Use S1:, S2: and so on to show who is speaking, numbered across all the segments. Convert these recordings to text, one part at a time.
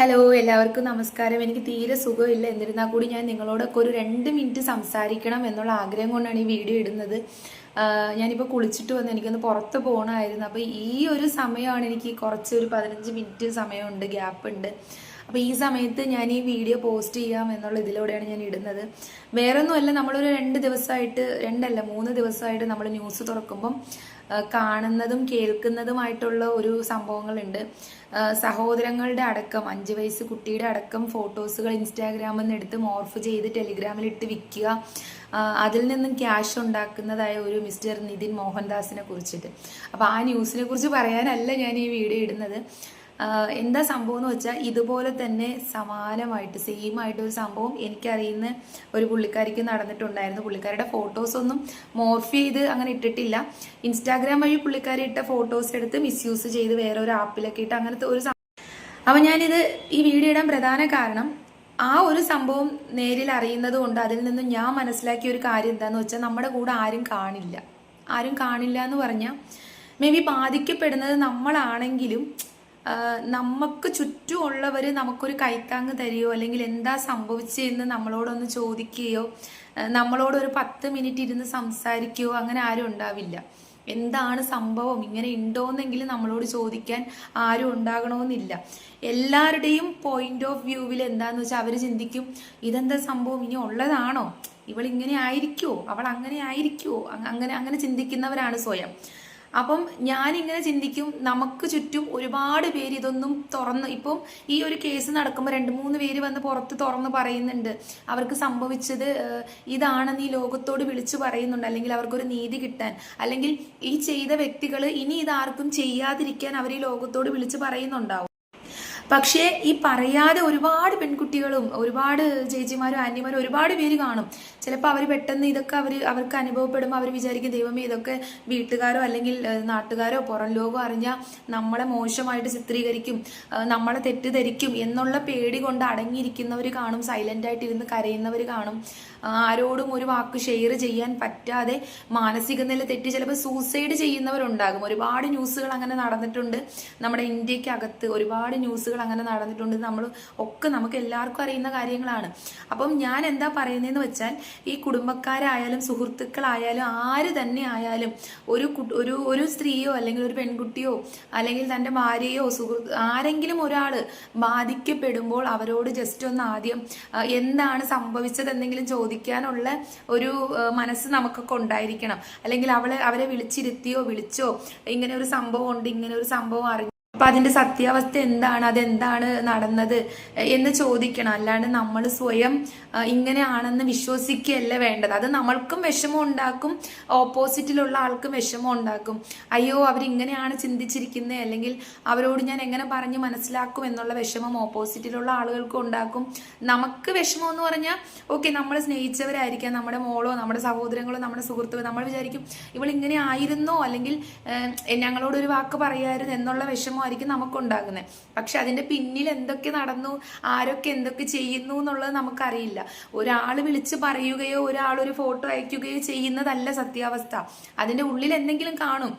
S1: Hello, എല്ലാവർക്കും നമസ്കാരം. എനിക്ക് തീരെ സുഖമില്ല. എന്നിരുന്നാൽ കൂടി ഞാൻ നിങ്ങളോടൊക്കെ ഒരു 2 മിനിറ്റ് സംസാരിക്കണം എന്നുള്ള ആഗ്രഹം കൊണ്ടാണ് ഈ വീഡിയോ ഇടുന്നത്. ഞാനിപ്പോൾ കുളിച്ചിട്ട് വന്ന് എനിക്കൊന്ന് പുറത്ത് പോകണമായിരുന്നു. അപ്പോൾ ഈ ഒരു സമയമാണ് എനിക്ക് കുറച്ചൊരു 15 മിനിറ്റ് സമയമുണ്ട്, ഗ്യാപ്പ് ഉണ്ട്. അപ്പോൾ ഈ സമയത്ത് ഞാൻ ഈ വീഡിയോ പോസ്റ്റ് ചെയ്യാം എന്നുള്ള ഇതിലൂടെയാണ് ഞാൻ ഇടുന്നത്. വേറൊന്നുമല്ല, നമ്മളൊരു 2 ദിവസമായിട്ട്, 3 ദിവസമായിട്ട് നമ്മൾ ന്യൂസ് തുറക്കുമ്പം കാണുന്നതും കേൾക്കുന്നതുമായിട്ടുള്ള ഒരു സംഭവങ്ങളുണ്ട്. സഹോദരങ്ങളുടെ അടക്കം 5 വയസ്സ് കുട്ടിയുടെ അടക്കം ഫോട്ടോസുകൾ ഇൻസ്റ്റാഗ്രാമിൽ നിന്ന് എടുത്ത് മോർഫ് ചെയ്ത് ടെലിഗ്രാമിൽ ഇട്ട് വിൽക്കുക, അതിൽ നിന്നും ക്യാഷ് ഉണ്ടാക്കുന്നതായ ഒരു മിസ്റ്റർ നിതിൻ മോഹൻദാസിനെ കുറിച്ചിട്ട്. അപ്പോൾ ആ ന്യൂസിനെ കുറിച്ച് പറയാനല്ല ഞാൻ ഈ വീഡിയോ ഇടുന്നത്. എന്താ സംഭവം എന്ന് വെച്ചാൽ, ഇതുപോലെ തന്നെ സമാനമായിട്ട് സെയിം ആയിട്ട് ഒരു സംഭവം എനിക്കറിയുന്ന ഒരു പുള്ളിക്കാരിക്ക് നടന്നിട്ടുണ്ടായിരുന്നു. പുള്ളിക്കാരുടെ ഫോട്ടോസ് ഒന്നും മോർഫ് ചെയ്ത് അങ്ങനെ ഇട്ടിട്ടില്ല. ഇൻസ്റ്റാഗ്രാം വഴി പുള്ളിക്കാരി ഇട്ട ഫോട്ടോസ് എടുത്ത് മിസ്യൂസ് ചെയ്ത് വേറെ ഒരു ആപ്പിലൊക്കെ ഇട്ട് അങ്ങനത്തെ ഒരു അപ്പം ഞാനിത് ഈ വീഡിയോ ഇടാൻ പ്രധാന കാരണം, ആ ഒരു സംഭവം നേരിൽ അറിയുന്നത് കൊണ്ട് അതിൽ നിന്നും ഞാൻ മനസ്സിലാക്കിയ ഒരു കാര്യം എന്താന്ന് വെച്ചാൽ, നമ്മുടെ കൂടെ ആരും കാണില്ല എന്ന് പറഞ്ഞാൽ മേ ബി ബാധിക്കപ്പെടുന്നത് നമ്മളാണെങ്കിലും നമുക്ക് ചുറ്റുമുള്ളവർ നമുക്കൊരു കൈത്താങ്ങ് തരികയോ അല്ലെങ്കിൽ എന്താ സംഭവിച്ചതെന്ന് നമ്മളോടൊന്ന് ചോദിക്കുകയോ നമ്മളോടൊരു 10 മിനിറ്റ് ഇരുന്ന് സംസാരിക്കുകയോ അങ്ങനെ ആരും ഉണ്ടാവില്ല. എന്താണ് സംഭവം, ഇങ്ങനെ ഉണ്ടോയെന്നെങ്കിലും നമ്മളോട് ചോദിക്കാൻ ആരും ഉണ്ടാകണമെന്നില്ല. എല്ലാവരുടെയും പോയിന്റ് ഓഫ് വ്യൂവിൽ എന്താന്ന് വെച്ചാൽ അവർ ചിന്തിക്കും, ഇതെന്താ സംഭവം, ഇനി ഉള്ളതാണോ, ഇവൾ ഇങ്ങനെ ആയിരിക്കുമോ, അവൾ അങ്ങനെ ആയിരിക്കുമോ, അങ്ങനെ ചിന്തിക്കുന്നവരാണ് സ്വയം. അപ്പം ഞാനിങ്ങനെ ചിന്തിക്കും, നമുക്ക് ചുറ്റും ഒരുപാട് പേര് ഇതൊന്നും ഇപ്പം ഈ ഒരു കേസ് നടക്കുമ്പോൾ 2-3 പേര് വന്ന് പുറത്ത് തുറന്ന് പറയുന്നുണ്ട്, അവർക്ക് സംഭവിച്ചത് ഇതാണെന്ന് ഈ ലോകത്തോട് വിളിച്ചു പറയുന്നുണ്ട്, അല്ലെങ്കിൽ അവർക്കൊരു നീതി കിട്ടാൻ, അല്ലെങ്കിൽ ഈ ചെയ്ത വ്യക്തികൾ ഇനി ഇതാർക്കും ചെയ്യാതിരിക്കാൻ അവർ ഈ ലോകത്തോട് വിളിച്ചു പറയുന്നുണ്ടാവും. പക്ഷേ ഈ പറയാതെ ഒരുപാട് പെൺകുട്ടികളും ഒരുപാട് ചേച്ചിമാരും ആന്റിമാരും ഒരുപാട് പേര് കാണും. ചിലപ്പോൾ അവർ പെട്ടെന്ന് ഇതൊക്കെ അവർക്ക് അനുഭവപ്പെടുമ്പോൾ അവർ വിചാരിക്കും, ദൈവമേ ഇതൊക്കെ വീട്ടുകാരോ അല്ലെങ്കിൽ നാട്ടുകാരോ പുറം ലോകമോ അറിഞ്ഞാൽ നമ്മളെ മോശമായിട്ട് ചിത്രീകരിക്കും, നമ്മളെ തെറ്റിദ്ധരിക്കും എന്നുള്ള പേടി കൊണ്ട് അടങ്ങിയിരിക്കുന്നവർ കാണും, സൈലന്റ് ആയിട്ട് ഇരുന്ന് കരയുന്നവർ കാണും, ആരോടും ഒരു വാക്ക് ഷെയർ ചെയ്യാൻ പറ്റാതെ മാനസിക നില തെറ്റി ചിലപ്പോൾ സൂസൈഡ് ചെയ്യുന്നവരുണ്ടാകും. ഒരുപാട് ന്യൂസുകൾ അങ്ങനെ നടന്നിട്ടുണ്ട്. നമ്മുടെ ഇന്ത്യക്കകത്ത് ഒരുപാട് ന്യൂസുകൾ അങ്ങനെ നടന്നിട്ടുണ്ട്. നമുക്ക് എല്ലാവർക്കും അറിയുന്ന കാര്യങ്ങളാണ്. അപ്പം ഞാൻ എന്താ പറയുന്നതെന്ന് വെച്ചാൽ, ഈ കുടുംബക്കാരായാലും സുഹൃത്തുക്കളായാലും ആര് തന്നെ ആയാലും ഒരു സ്ത്രീയോ അല്ലെങ്കിൽ ഒരു പെൺകുട്ടിയോ അല്ലെങ്കിൽ തൻ്റെ ഭാര്യയോ ആരെങ്കിലും ഒരാള് ബാധിക്കപ്പെടുമ്പോൾ അവരോട് ജസ്റ്റ് ഒന്ന് ആദ്യം എന്താണ് സംഭവിച്ചത് എന്തെങ്കിലും ചോദിക്കാനുള്ള ഒരു മനസ്സ് നമുക്കൊക്കെ ഉണ്ടായിരിക്കണം. അല്ലെങ്കിൽ അവരെ വിളിച്ചോ ഇങ്ങനെ ഒരു സംഭവം ഉണ്ട്, ഇങ്ങനെ ഒരു സംഭവം അറിഞ്ഞു, അപ്പൊ അതിന്റെ സത്യാവസ്ഥ എന്താണ്, അതെന്താണ് നടന്നത് എന്ന് ചോദിക്കണം. അല്ലാണ്ട് നമ്മൾ സ്വയം ഇങ്ങനെയാണെന്ന് വിശ്വസിക്കുകയല്ല വേണ്ടത്. അത് നമ്മൾക്കും വിഷമം ഉണ്ടാക്കും, ഓപ്പോസിറ്റിലുള്ള ആൾക്കും വിഷമം ഉണ്ടാക്കും. അയ്യോ അവരിങ്ങനെയാണ് ചിന്തിച്ചിരിക്കുന്നത്, അല്ലെങ്കിൽ അവരോട് ഞാൻ എങ്ങനെ പറഞ്ഞ് മനസ്സിലാക്കും എന്നുള്ള വിഷമം ഓപ്പോസിറ്റിലുള്ള ആളുകൾക്കും ഉണ്ടാക്കും. നമുക്ക് വിഷമം എന്ന് പറഞ്ഞാൽ, ഓക്കെ നമ്മൾ സ്നേഹിച്ചവരായിരിക്കാം, നമ്മുടെ മോളോ നമ്മുടെ സഹോദരങ്ങളോ നമ്മുടെ സുഹൃത്തുക്കളോ, നമ്മൾ വിചാരിക്കും ഇവൾ ഇങ്ങനെ ആയിരുന്നോ, അല്ലെങ്കിൽ ഞങ്ങളോടൊരു വാക്ക് പറയായിരുന്നു എന്നുള്ള വിഷമം ആയിരിക്കും നമുക്കുണ്ടാകുന്നത്. പക്ഷെ അതിന്റെ പിന്നിൽ എന്തൊക്കെ നടന്നു, ആരൊക്കെ എന്തൊക്കെ ചെയ്യുന്നു എന്നുള്ളത് നമുക്കറിയില്ല. ഒരാൾ വിളിച്ച് പറയുകയോ ഒരാളൊരു ഫോട്ടോ അയക്കുകയോ ചെയ്യുന്നതല്ല സത്യാവസ്ഥ. അതിന്റെ ഉള്ളിൽ എന്തെങ്കിലും കാണും.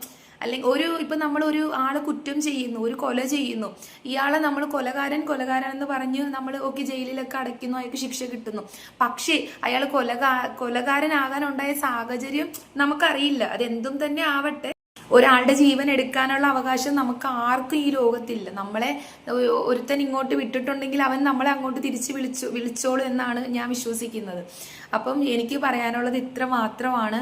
S1: അല്ലെങ്കിൽ ഇപ്പൊ നമ്മൾ ഒരു ആള് കുറ്റം ചെയ്യുന്നു, ഒരു കൊല ചെയ്യുന്നു, ഇയാളെ നമ്മൾ കൊലകാരൻ എന്ന് പറഞ്ഞ് നമ്മൾ ജയിലിലൊക്കെ അടയ്ക്കുന്നു, അയാൾക്ക് ശിക്ഷ കിട്ടുന്നു. പക്ഷേ അയാൾ കൊലകാരനാകാനുണ്ടായ സാഹചര്യം നമുക്കറിയില്ല. അതെന്തും തന്നെ ആവട്ടെ, ഒരാളുടെ ജീവൻ എടുക്കാനുള്ള അവകാശം നമുക്ക് ആർക്കും ഈ ലോകത്തില്ല. നമ്മളെ ഒരുത്തൻ ഇങ്ങോട്ട് വിട്ടിട്ടുണ്ടെങ്കിൽ അവൻ നമ്മളെ അങ്ങോട്ട് തിരിച്ച് വിളിച്ചോളൂ എന്നാണ് ഞാൻ വിശ്വസിക്കുന്നത്. അപ്പം എനിക്ക് പറയാനുള്ളത് ഇത്ര മാത്രമാണ്.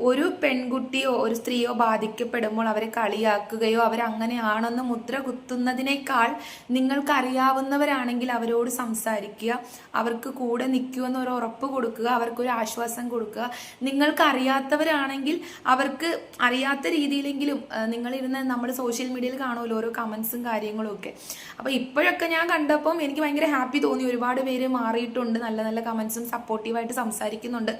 S1: ഒരു പെൺകുട്ടിയോ ഒരു സ്ത്രീയോ ബാധിക്കപ്പെടുമ്പോൾ അവരെ കളിയാക്കുകയോ അവരങ്ങനെയാണെന്ന് മുദ്ര കുത്തുന്നതിനേക്കാൾ നിങ്ങൾക്കറിയാവുന്നവരാണെങ്കിൽ അവരോട് സംസാരിക്കുക, അവർക്ക് കൂടെ നിൽക്കുമെന്ന് ഒരു ഉറപ്പ് കൊടുക്കുക, അവർക്കൊരു ആശ്വാസം കൊടുക്കുക. നിങ്ങൾക്കറിയാത്തവരാണെങ്കിൽ അവർക്ക് അറിയാത്ത രീതിയിലെങ്കിലും നിങ്ങളിരുന്ന് നമ്മൾ സോഷ്യൽ മീഡിയയിൽ കാണുമല്ലോ ഓരോ കമന്റ്സും കാര്യങ്ങളും ഒക്കെ. അപ്പൊ ഇപ്പോഴൊക്കെ ഞാൻ കണ്ടപ്പം എനിക്ക് ഭയങ്കര ഹാപ്പി തോന്നി. ഒരുപാട് പേര് മാറിയിട്ടുണ്ട്, നല്ല നല്ല കമന്റ്സും സപ്പോർട്ടീവായിട്ട് സംസാരിക്കുന്നുണ്ട്.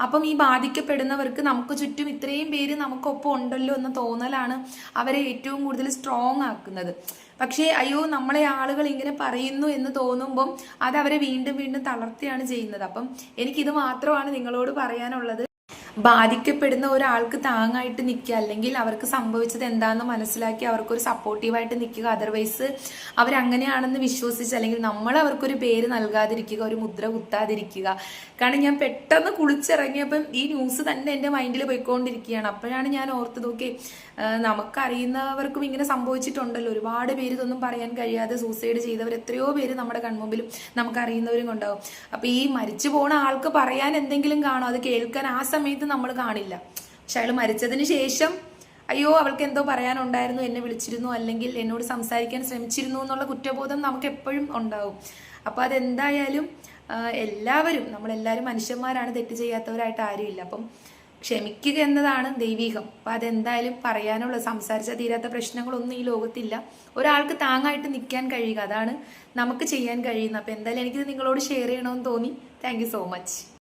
S1: അപ്പം ഈ ബാധിക്കപ്പെടുന്നവർക്ക് നമുക്ക് ചുറ്റും ഇത്രയും പേര് നമുക്കൊപ്പം ഉണ്ടല്ലോ എന്ന തോന്നലാണ് അവരെ ഏറ്റവും കൂടുതൽ സ്ട്രോങ് ആക്കുന്നത്. പക്ഷേ അയ്യോ നമ്മളെ ആളുകൾ ഇങ്ങനെ പറയുന്നു എന്ന് തോന്നുമ്പം അത് അവരെ വീണ്ടും വീണ്ടും തളർത്തുകയാണ് ചെയ്യുന്നത്. അപ്പം എനിക്കിത് മാത്രമാണ് നിങ്ങളോട് പറയാനുള്ളത്. ബാധിക്കപ്പെടുന്ന ഒരാൾക്ക് താങ്ങായിട്ട് നിൽക്കുക, അല്ലെങ്കിൽ അവർക്ക് സംഭവിച്ചത് എന്താണെന്ന് മനസ്സിലാക്കി അവർക്കൊരു സപ്പോർട്ടീവായിട്ട് നിൽക്കുക. അതർവൈസ് അവരങ്ങനെയാണെന്ന് വിശ്വസിച്ച് അല്ലെങ്കിൽ നമ്മൾ അവർക്കൊരു പേര് നൽകാതിരിക്കുക, ഒരു മുദ്ര കുത്താതിരിക്കുക. കാരണം ഞാൻ പെട്ടെന്ന് കുളിച്ചിറങ്ങിയപ്പം ഈ ന്യൂസ് തന്നെ എൻ്റെ മൈൻഡിൽ പോയിക്കൊണ്ടിരിക്കുകയാണ്. അപ്പോഴാണ് ഞാൻ ഓർത്തത്, ഓക്കെ, നമുക്കറിയുന്നവർക്കും ഇങ്ങനെ സംഭവിച്ചിട്ടുണ്ടല്ലോ. ഒരുപാട് പേര് ഇതൊന്നും പറയാൻ കഴിയാതെ സൂസൈഡ് ചെയ്തവർ എത്രയോ പേര് നമ്മുടെ കൺമുമ്പിലും നമുക്കറിയുന്നവരും ഉണ്ടാവും. അപ്പൊ ഈ മരിച്ചു പോണ ആൾക്ക് പറയാൻ എന്തെങ്കിലും കാണും, അത് കേൾക്കാൻ ആ സമയത്ത് നമ്മൾ കാണില്ല. പക്ഷെ അയാൾ മരിച്ചതിന് ശേഷം അയ്യോ അവൾക്ക് എന്തോ പറയാനുണ്ടായിരുന്നു, എന്നെ വിളിച്ചിരുന്നു, അല്ലെങ്കിൽ എന്നോട് സംസാരിക്കാൻ ശ്രമിച്ചിരുന്നു എന്നുള്ള കുറ്റബോധം നമുക്ക് എപ്പോഴും ഉണ്ടാവും. അപ്പൊ അതെന്തായാലും എല്ലാവരും, നമ്മളെല്ലാവരും മനുഷ്യന്മാരാണ്, തെറ്റ് ചെയ്യാത്തവരായിട്ട് ആരുമില്ല. അപ്പം ക്ഷമിക്കുക എന്നതാണ് ദൈവീകം. അപ്പൊ അതെന്തായാലും പറയാനുള്ള, സംസാരിച്ചാൽ തീരാത്ത പ്രശ്നങ്ങളൊന്നും ഈ ലോകത്തില്ല. ഒരാൾക്ക് താങ്ങായിട്ട് നിൽക്കാൻ കഴിയുക, അതാണ് നമുക്ക് ചെയ്യാൻ കഴിയുന്നത്. അപ്പൊ എന്തായാലും എനിക്കിത് നിങ്ങളോട് ഷെയർ ചെയ്യണമെന്ന് തോന്നി. Thank you so much.